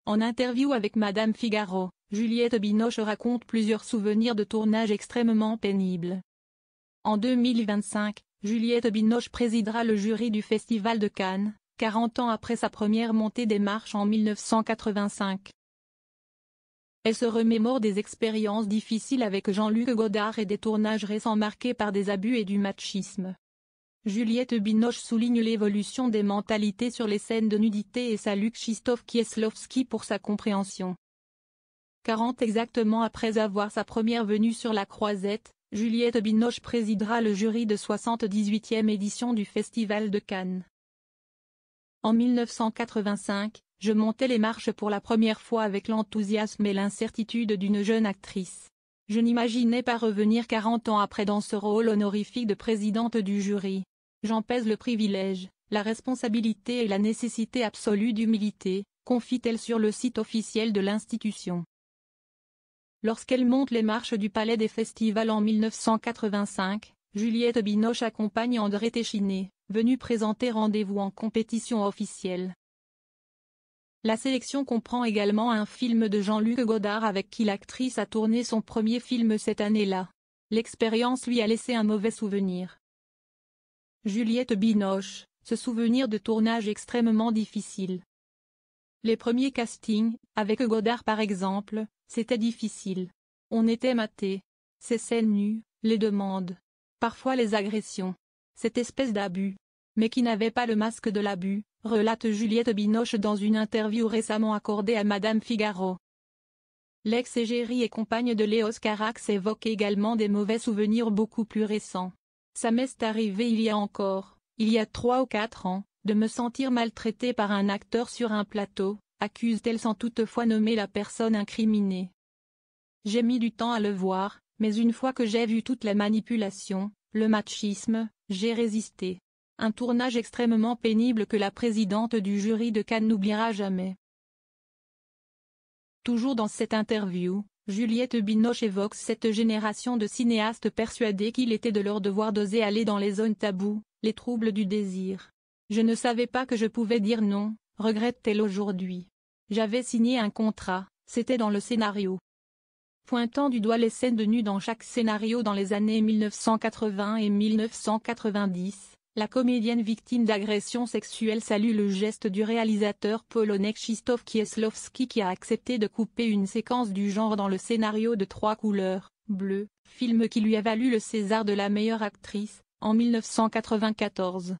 En interview avec Madame Figaro, Juliette Binoche raconte plusieurs souvenirs de tournage extrêmement pénibles. En 2025, Juliette Binoche présidera le jury du Festival de Cannes, 40 ans après sa première montée des marches en 1985. Elle se remémore des expériences difficiles avec Jean-Luc Godard et des tournages récents marqués par des abus et du machisme. Juliette Binoche souligne l'évolution des mentalités sur les scènes de nudité et salue Krzysztof Kieślowski pour sa compréhension. 40 exactement après avoir sa première venue sur la Croisette, Juliette Binoche présidera le jury de 78e édition du Festival de Cannes. En 1985, je montais les marches pour la première fois avec l'enthousiasme et l'incertitude d'une jeune actrice. Je n'imaginais pas revenir 40 ans après dans ce rôle honorifique de présidente du jury. J'en pèse le privilège, la responsabilité et la nécessité absolue d'humilité, confie-t-elle sur le site officiel de l'institution. Lorsqu'elle monte les marches du Palais des Festivals en 1985, Juliette Binoche accompagne André Téchiné, venu présenter Rendez-vous en compétition officielle. La sélection comprend également un film de Jean-Luc Godard avec qui l'actrice a tourné son premier film cette année-là. L'expérience lui a laissé un mauvais souvenir. Juliette Binoche, ce souvenir de tournage extrêmement difficile. Les premiers castings, avec Godard par exemple, c'était difficile. On était maté. Ces scènes nues, les demandes. Parfois les agressions. Cette espèce d'abus. Mais qui n'avait pas le masque de l'abus, relate Juliette Binoche dans une interview récemment accordée à Madame Figaro. L'ex-égérie et compagne de Léos Carax évoque également des mauvais souvenirs beaucoup plus récents. Ça m'est arrivé il y a 3 ou 4 ans, de me sentir maltraitée par un acteur sur un plateau, accuse-t-elle sans toutefois nommer la personne incriminée. J'ai mis du temps à le voir, mais une fois que j'ai vu toute la manipulation, le machisme, j'ai résisté. Un tournage extrêmement pénible que la présidente du jury de Cannes n'oubliera jamais. Toujours dans cette interview, Juliette Binoche évoque cette génération de cinéastes persuadés qu'il était de leur devoir d'oser aller dans les zones taboues, les troubles du désir. Je ne savais pas que je pouvais dire non, regrette-t-elle aujourd'hui. J'avais signé un contrat, c'était dans le scénario. Pointant du doigt les scènes de nu dans chaque scénario dans les années 1980 et 1990, la comédienne victime d'agressions sexuelles salue le geste du réalisateur polonais Krzysztof Kieślowski qui a accepté de couper une séquence du genre dans le scénario de 3 couleurs, bleu, film qui lui a valu le César de la meilleure actrice, en 1994.